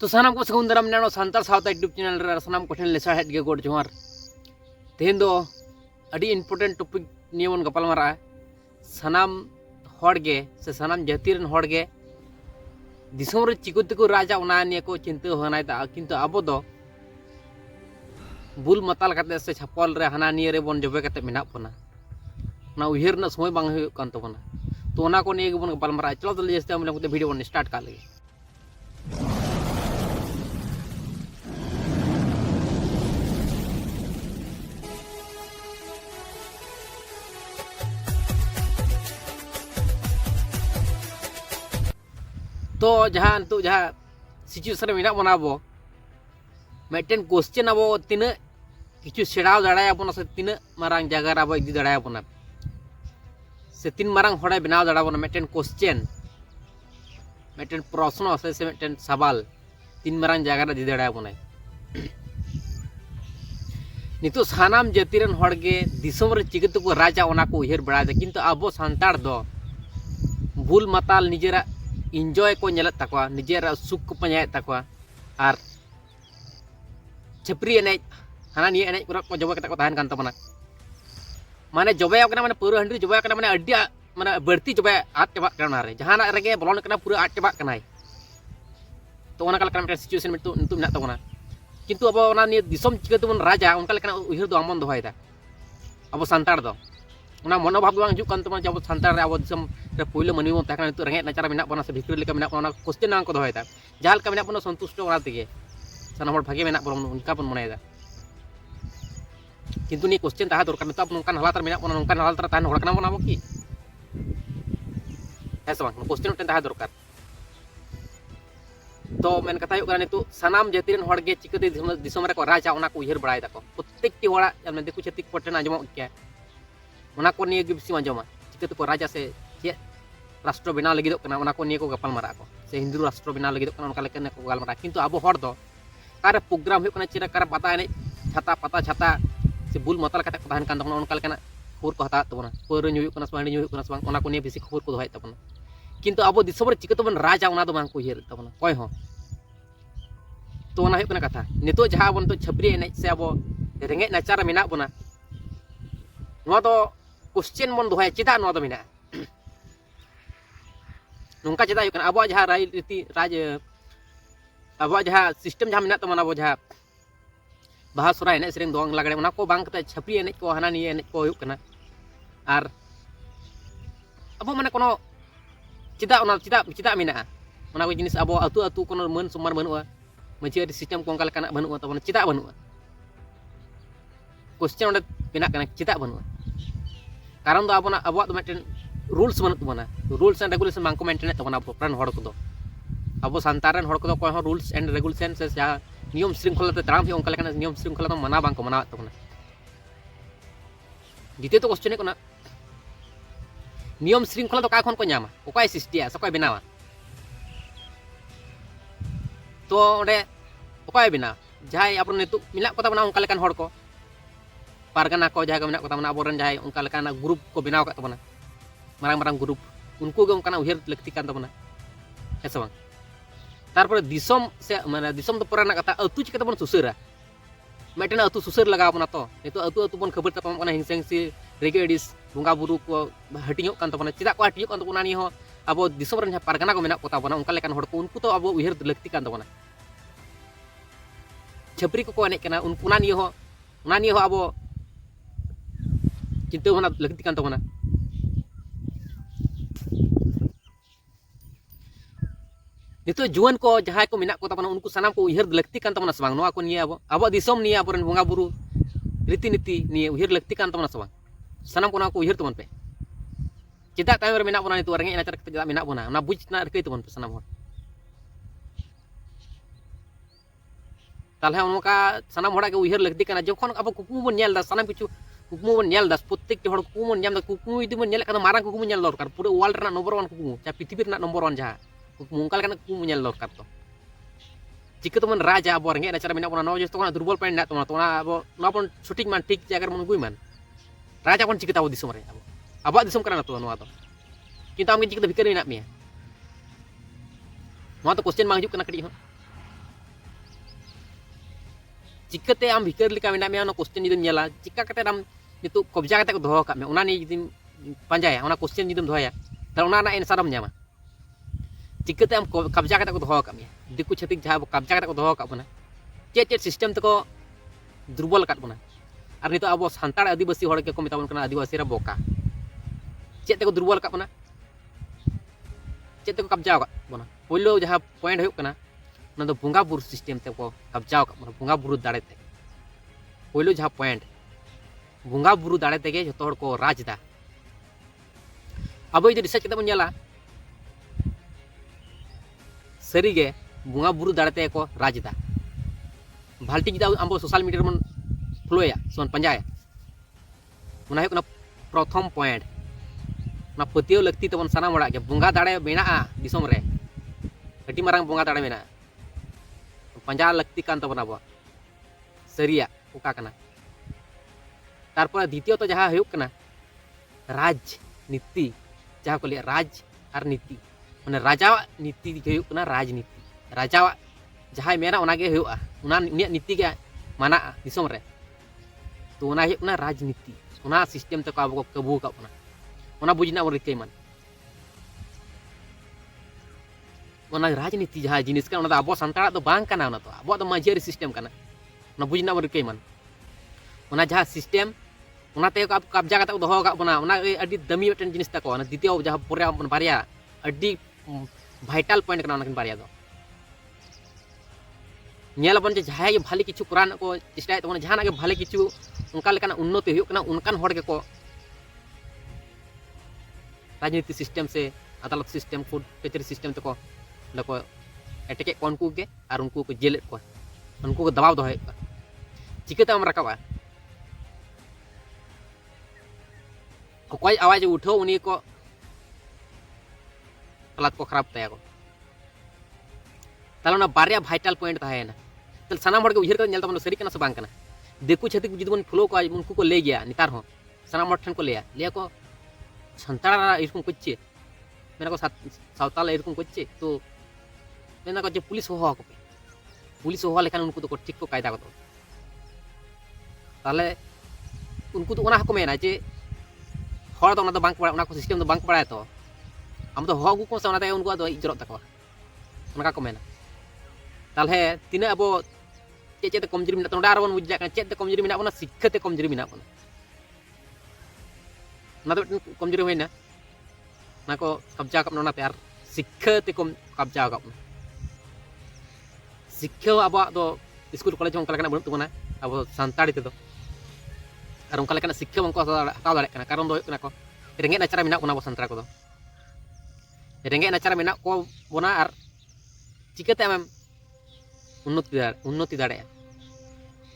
तो सानाम को सगुन दाराम नानो सांतार सावता यूट्यूब चैनल रे सानाम को ठेन लेसा हेड गे गोड जोहार तेहेन दो अडी इंपोर्टेंट टॉपिक निये बन गपाल मारा सानाम हड़ गे से सानाम जाति रन हड़ गे दिसोम रे चिको तिको राजा उना निये को चिंता होनाय ता किंतु आबो दो बुल मताल काते से छापल रे हाना निये रे बन जबे काते मेना पना ना उहेर ना समय बांग हुय कान तबना तो ओना को निये गे बन गपाल मारा चलो जल्दी जस्ते हम लोग वीडियो बन स्टार्ट कर लगे। तो जहाँ तो जहाँ सिचुएशन में मेना बना बो मिट्टन क्वेश्चन अब तीन किचु सेड़ा दाड़ा से तीन मारांग जगह अब इदी दाड़ा से तीन मारांग हड़े बनाव दाड़ा मिट्टन क्वेश्चन मिट्टन प्रश्न से मिट्टन सवाल तीन मारांग जगह इदी दाड़ा नितो सानाम जाति रन हड़ गे दिसोम रे चिकते को राजा ओना को उयहर बड़ा किंतु अब सांतार दो भूल माताल निजेरा इंजॉय को नेलत तकवा निजेरा सुख को पंजायत तकवा और छपरी एने हाना निये एने को जबे कता को तहन कान तबना माने जबे कना माने पूरा हंडी जबे कना माने अड्डी माने बढ़ती जबे आट चबा कना रे जहाना रेगे बोलन कना पूरा आट चबा कनाय तो ओना कलकना मिट सिचुएशन मिट तो मेना तबना किंतु अब ओना निये दिसम चिकते बन राजा उनका लेकना उयहर दो अमन दोहायदा अब सांतार दो उना मनोभाव बांग हिजुग कान तबना जब सांतार रे अब दिसम रे पहिले मनी बन तहना तो रेंगे नाचारा मेना बना से भिक्री लेका मेना बना क्वेश्चन नाम को दोहायदा जहाल का मेना बना संतुष्ट ओना तेगे सानाम हर भागे मेना बन उनका बन मनायदा किंतु नि क्वेश्चन ताहा दरकार नितो अब नोंकान हालात मेना बना नोंकान हालात ताहन हड़ कना बना बो की ऐसा बांग क्वेश्चन ताहा दरकार तो मेन कथा हुई नितो सानाम जाति रन हड़ गे चिकते दिसम रे को राजा ओना को उयहर बड़ाय दाको प्रत्येकटी हड़ा जमने देखु छतिक पटन आजमो क्या ओना को निये गे बिसी आजमा चिकते को राजा से चे राष्ट्र बनाव लगिदो कना ओना को निये को गपाल मारा को से हिंदू राष्ट्र बनाव लगिदो कना ओनका लेकन को गाल मारा किंतु अब हड़ दो कार प्रोग्राम हुई कना चिरा कार पता एने पता छाता से बुल मतल कते को तहन कान तबना ओनका लेकन खबर को हता तबना पर न्यू कना से न्यू कना से ओना को निये बिसी खबर को दोहाय तबना किंतु अब दिसम रे चिकते बन राजा ओना दो बांग को उयहर तबना कोय हो तो ओना हुई कना कथा नितो जहां बन तो छपरी एने से अब रेंगे नाचार मेना बना नो दो क्वेश्चन बन दोहाय चिदा नो दो मेना नोंका चिदा हुई कना अब जहां रीति राज अब जहां सिस्टम जहां मेना तमना अब जहां बाहा सराय एने सेरेंग दोंग लागड़े ओना को बांग कते छपरी एने को हाना निये एने को हुई कना आर अब माने कोनो चिदा मेना ओना को जिनिस अब अतु अतु कोनो मन सम्मान बनुआ मचिया सिस्टम को ओनका लेकाना बनुआ तबना चिदा बनुआ क्वेश्चन ओंडे मेना कना चिदा बनुआ कारण दो आबना अब तो मिटन रूल्स बनु तबना रूल्स एंड रेगुलेशन बांग को मेंटेन तबना अपन हड़ को अब सांतार रन हड़ को कोय रूल्स एंड रेगुलेशन से जहां नियम श्रृंखला ते ताराम ओनका लेकाना नियम श्रृंखला तो माना बांग को मनाव तबना द्वितीय तो क्वेश्चन कोना नियम श्रृंखला तो का खन को न्यामा ओकाय सृष्टिया सकाय बनावा तो ओंडे ओकाय बिना जहां अपन नितु मिला को तबना ओनका लेकान हड़ को पारगाना को जहां मेना को तबना अबोरन जहां ओनका लेकाना ग्रुप को बनाव का तबना मारंग मारंग ग्रुप उनको गे ओनकाना उयहर लक्ति कान तबना ऐसा बांग तारपर दिसम से माने दिसम तो पुराना कथा अतु चिकते बन सुसरा मिटन अतु सुसर लगा बना तो नितो अतु अतु बन खबर तपम कना हिंसेंसी रेगेडिस बुंगा बुरु को हटियो कान तबना चिदा को हटियो कान तबना नि हो अब दिसम रन पारगाना को मेना को तबना ओनका लेकान हड़ को उनको तो अब उयहर लक्ति कान तबना छपरी को एने कना उनको ना नि हो अब चिंता होना लक्ति कान तबना नितो जुआन को जहां को मेना को तबना उनको सानाम को उयहर लक्ति कान तबना सबांग नोआ को निये अब दिसम निये अबरन बुंगा बुरु रीति नीति निये उयहर लक्ति कान तबना सबांग सानाम को ना को उयहर तबन पे चिदा तायम रे मेना बना नितो रेंगे नाचार कते चिदा मेना बना ना बुझ ना रकई तबन पे सानाम हर तालहे उनका सानाम हड़ा के उयहर लक्ति काना जखन अब कुकुम बन नेल दा सानाम किछु कुकुम बन नेल दा प्रत्येक हड़ कुकुम बन नेल दा कुकुम इदि बन नेल काना मारांग कुकुम नेल दरकार पूरे वर्ल्ड रे नंबर 1 कुकुम चा पृथ्वी रे नंबर 1 जहां मुंका लेकान कुकुम नेल दरकार तो चिकते मन राजा अब रेंगे नाचार मेना बना नो जस्तो कोना दुर्बल पाइन ना तो ना अब ना बन सठिक मान ठीक जागर मन गुई मान राजा बन चिकता अब दिसम रे अब दिसम करा तो नो तो किंतु आम चिकते भीतर मेना मिया नो तो क्वेश्चन मांग हिजुग कना कडी हो चिकाते आम भिकार लेका मेना मेया ओना क्वेश्चन जुदीम नेला चिका कते आम नितु कब्जा कते को दोहो का मे ओना नि जुदीम पांजाया ओना क्वेश्चन जुदीम दोहया ताहले ओना ना एंसर आम ᱧᱟᱢᱟ चिकाते आम कब्जा कते को दोहो का मे दिकु छतिक जहां कब्जा कते को दोहो का बना चेत सिस्टम तको दुर्बल काट बना और नितो अब सान्ताड़ आदिवासी हड़ के को मेताबन कना आदिवासी रा बोका चेत तको दुर्बल काट बना चेत तको कब्जा का बना पहिलो जहां पॉइंट हुयो कना ना दो बुंगा बुरु सिस्टम ते को कब्जा का बना बुंगा बुरु दाड़े ते पहिलो जहां पॉइंट बुंगा बुरु दाड़े ते गे जतो हड़ को राजदा अब जो रिसर्च कते बन नेला सरी गे बुंगा बुरु दाड़े ते को राजदा भाल्टी जुदा आम सोशल मीडिया बन फ्लोया सोन पंजाया ओना हुयो कना प्रथम पॉइंट ना पतियो लगती तबन सानाम हड़ा के बुंगा दाड़े मेना दिसम रे अटी मारंग बुंगा दाड़े मेना पंजा लगती कान तबन अब सरिया ओका कना तारपर द्वितीय तो जहां हुयो कना राजनीति जहां को लिया राज और नीति माने राजा नीति हुयो कना राजनीति राजा जहां मेना ओना गे हुयो उना नीति के माना दिसम रे तो ओना हुयो कना राजनीति ओना सिस्टम तक अब को कबू का ओना बुझना रिकै मन ओना राजनीति जहां जिनिस का ओना अब सान्ताड़ दो बांग कना ओना तो अब तो माजियारी सिस्टम कना ओना बुझना रिकै मन ओना जहां सिस्टम ओना ते अब कब्जा कते दोहो का बना ओना अडी दमी मिटन जिनिस तक ओना द्वितीय जहां पुरे बारिया अडी भाइटल पॉइंट कना ओना किन बारिया दो नेलबन जे जहां भाले किछु कुरान को चेष्टा तबन जहां के भाले किछु उनका लेकना उन्नति हुयो कना उनकान हड़ के को राजनीति सिस्टम से अदालत सिस्टम कोर्ट कचहरी सिस्टम तक लको एटेके उनको के और उनको को जेल को उनको को दबाव दोहे चिकाते हम रकाबा कोई आवाज उठो उनी को हालत को खराब तया को ताले ना बारिया भाइटल पॉइंट ताहेना तल सनाम हड़ के उहिर के नेल तबन सरी कना से बांग कना देखु छतिक जुदी बन फ्लो को उनको को ले गया नितार हो सनाम हड़ ठन को ले को संताड़ा इरकम कोच्चे मेना को सावताल इरकम कोच्चे तो मेना को जे पुलिस हो को पुलिस हो लेखान उनको तो ठीक को कायदा को ताले उनको तो ओना को मेना जे हड़ तो ओना तो बांग पड़ा ओना को सिस्टम तो बांग पड़ा तो हम तो हो को से ओना ते उनको तो इजरत तको ओना को मेना ताले तिना अब चेत कमजोरी मिना तोंडा आरबन बुझ जाकन चेत कमजोरी मिना बना शिक्षाते कमजोरी मिना बना ना तो कमजोरी होइना ना को कब्जा कपना ना यार शिक्षाते कम कब्जा कपना शिक्षा अब दो स्कूल कॉलेज में कलकना बनु तबना अब सान्ताड़ी ते दो और उनका लेकना शिक्षा उनको हताव दाड़े कना कारण दो होइना को रेंगे नाचारा मिना बना सान्ताड़ को दो रेंगे नाचारा मिना को बना और चिकाते आम उन्नति दाड़े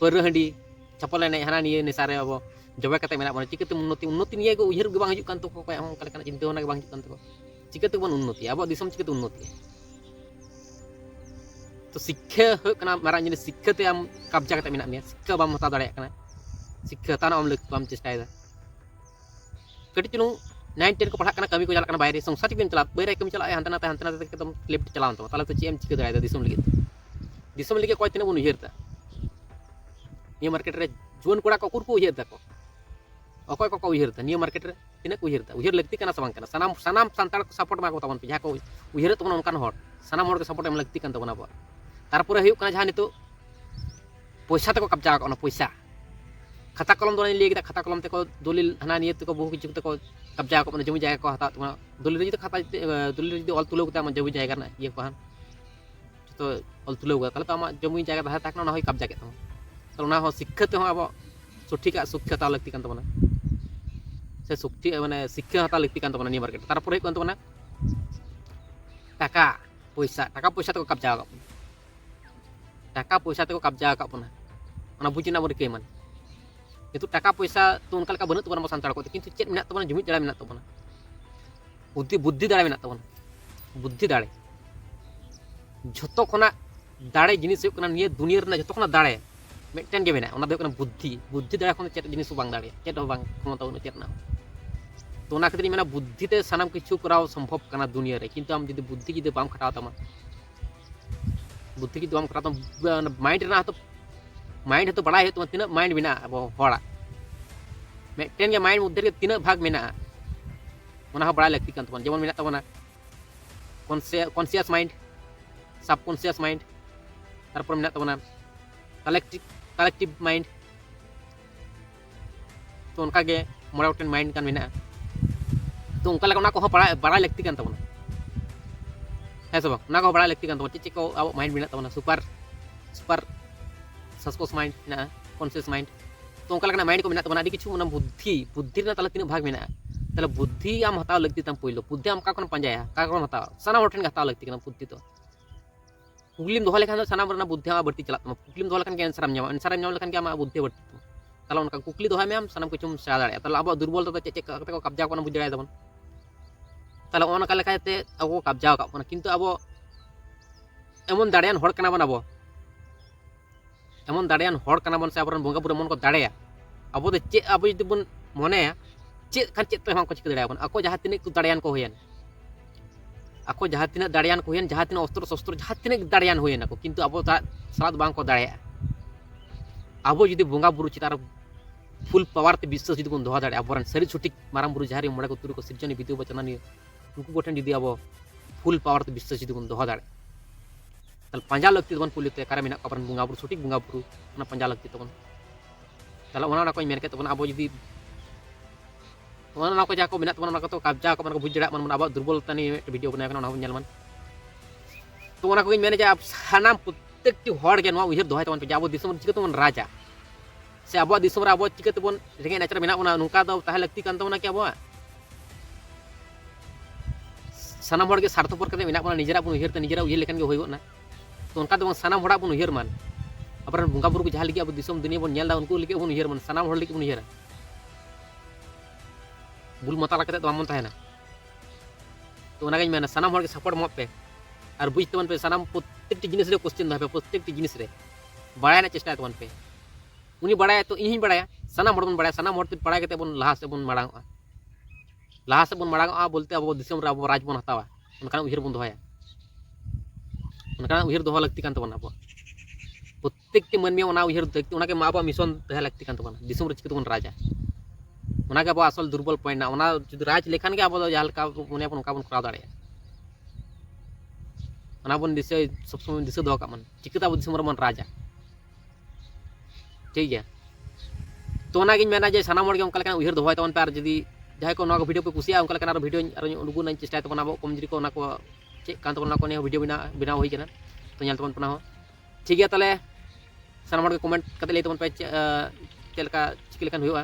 पौरा हंडी चपल एने हाना निये नेसारे अब जबे कते मेना बना चिकाते उन्नति निये को उहिर गे बांग हिजुक कान तो को हम कलकना चिंता होना के बांग हिजुक कान तो चिकाते बन उन्नति अब दिसम चिकाते उन्नति तो शिक्षा हो कना मारा जिनिस शिक्षाते आम कब्जा कते मेना मे शिक्षा बाम हता दाड़े कना शिक्षा ताना आम लक बाम चेष्टायदा कटी चुनु 9 10 को पढ़ा कना कमी को चला कना बाहरे संसार टिकन चला बाहरे कमी चला हंतना ते एकदम लेफ्ट चलावन तो ताले तो चेम चिका दाड़े दिसम लगे कोई तीन बन उयरता निया मार्केट रे जुवन कोड़ा को कुरको उयरता को अकोय को उयरता निया मार्केट रे तीन को उयरता उयहर लगती कना सबंग कना सनाम सान्ताड़ को सपोर्ट मा को तबन पे जहां को उयहर तबन उनकान हड़ सनाम हड़ के सपोर्ट एम लगती कन तबन अब तारपर हुयो कना जहां नितो पैसा तक कब्जा को पैसा खाता कलम दो ले गदा खाता कलम तक दलिल हना निये तक बहु किछु तक कब्जा को जमी जायगा को हता तबन दलिल रे खाता दलिल रे ऑल तुलो को जमी जायगा ना ये को तो ऑल तुलो ताले तो आमा जमी जायगा दहा ताकना ना होय कब्जा के तो ना हो शिक्षाते हो अब सठिक शिक्षा लगती कान तबना से शक्ति माने शिक्षा हता लगती कान तबना नि मार्केट तारपर होय कान तबना टाका पैसा तक कब्जा का टाका पैसा तक कब्जा का पना ओना बुझिना बरि के मान किंतु टाका पैसा तो उनका बनु तबना सान्ताड़ को किंतु चेत मेना तबना जुमिद दाड़ा मेना तबना बुद्धि दाड़ा मेना तबना बुद्धि दाड़े झोतो खना दाड़े जिनिस हुयो कना निये दुनिया रे झोतो खना दाड़े मेटन के मेना ओना दो कना बुद्धि दाड़ा खन चेत जिनिस बांग दाड़े चेत बांग क्षमता उन चेत ना तो ओना खातिर मेना बुद्धि ते सानाम किछु कराव संभव कना दुनिया रे किंतु आम जदि बुद्धि जदि बाम खटाव तमा बुद्धि जदि बाम खटाव तम माइंड रे ना तो माइंड तो बड़ा है तो तीन माइंड मेना अब हड़ा मिट्टन के माइंड मध्य तीन भाग मेना बड़ा लगती कान तबन जेमन मेना तबना कॉन्शियस माइंड सबकॉन्शियस माइंड तारपर मेना तबना कलेक्टिव माइंड तो उनका गे मोड़ा गोटेन माइंड कान मेना तो उनका लगा को बड़ा लगती कान तबना है सब ना को बड़ा लगती कान तबना चे को अब माइंड मेना तबना सुपर सबकॉन्शियस माइंड मेना कॉन्शियस माइंड तो उनका लगना माइंड को मेना तबना किछु मना बुद्धि ताला तीन भाग मेना ताला बुद्धि आम हताव लगती तम पहिलो बुद्धि आम का कोन पंजाया का कोन हताव सना होठन हताव लगती कना बुद्धि तो कुकलिम दोहा लेखान सना बरना बुद्धि आ बढ़ती चला कुकलिम दोहा लेखान के आंसर नाम लेखान के आम बुद्धि बढ़ती ताला उनका कुकली दोहा में आम सना कुछ सेड़ा दाड़े ताला अब दुर्बल तो चे कते को कब्जा कोना बुझ दाड़े तबन ताला ओनका लेखाते अब कब्जा का कोना किंतु अब एमन दाड़ियान हड़ कना बन अब एमन दाड़ियान हड़ कना बन से अब बंगा बुरा मन को दाड़ेया अब तो चे अब यदि बन मनेया चे खान चे तो हम को चिक दाड़े ako जहाँ तीन को दाड़ियान को होयन ako जहाँ तीन दाड़ियान को होयन जहाँ तीन अस्त्र शस्त्र जहाँ तीन दाड़ियान होयन ako किंतु अब सालाद बांग को दाड़े अब यदि बंगा बुरु चितार फुल पावर ते विश्वास यदि बन दोहा दाड़े अब सरी छुटिक माराम बुरु जहारी मोड़ा को तुरु को सिरजनी विद्यु बचनानी उनको गोठन यदि अब फुल पावर ते विश्वास यदि बन दोहा दाड़े तल पंजा लगती तबन पुलिते कार मेना अपन बंगा बुरु छुटिक बंगा बुरु ना पंजा लगती तबन तल ओना को मेन के तबन अब यदि को जा को मेना तबन को तो कब्जा को मन को बुझ दाड़ा मन अब दुर्बल तनी वीडियो बनाय kana ना मन तो ओना को मेन जे अब सानाम प्रत्येकटी हड़ के उहर दोहाय तबन पे अब दिसम चिक तबन राजा से अब दिसम रे अब चिक तबन रेंगे नेचर मेना ओना नुका दो ताहे लगती कान तबन के अब सानाम हड़ के स्वार्थपर कते मेना बना निजरा बन उहर ते निजरा उहर लेखन के होय ना तो उनका तो सानाम हड़ा बन उहर मान अपन बंगा बुरु को जहाँ लगे अब दिसम दुनिया बन नेल दा उनको लगे बन उहर मान सानाम हड़ लगे बन उहर बुल मताला कते तो मन ताहेना तो ओना गई मेना सानाम हड़ के सपोर्ट मत पे और बुझ तबन पे सानाम प्रत्येकटी जिनिस रे क्वेश्चन दहा पे प्रत्येकटी जिनिस रे बड़ाय ना चेष्टा तबन पे उनी बड़ाय तो इही बड़ाया सानाम हड़ बन बड़ाय सानाम हड़ ते बड़ाय कते बन लाहा से बन माड़ांगा बोलते अब दिसम रे अब राज बन हतावा उनका उहर बन दोहाया उनका उहर दोहा लगती कान तबन अब प्रत्येकटी मनमी ओना उहर देखते ओना के अब मिशन दोहा लगती कान तबन दिसम रे चिक तबन राजा ओना के अब असल दुर्बल पॉइंट ना ओना जुदी राज लेखान के अब जहाँ का मने अपन का बन कराव दाड़े ओना बन दिसे सब समय दिसे दोहा का मन चिकता अब दिसम रे मन राजा ठीक है तो ओना गिन मेना जे सानाम हड़ के उनका लेखान उहर दोहाय तबन पे आर जदी जहाँ को ना वीडियो पे कुसिया उनका लेखान वीडियो आर उडुगु ना चेष्टा तबन अब कमजोरी को ओना को चे कान तबन को ने वीडियो बिना होई kana तो नेल तबन पना हो ठीक है तले सानाम हड़ के कमेंट कते ले तबन पे चेलका चिक लेखान हुआ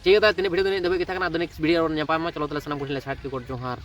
ठीक है तीन वीडियो दबे के था नेक्स्ट वीडियो और चलो तले सानाम को ले साइड के जोहार।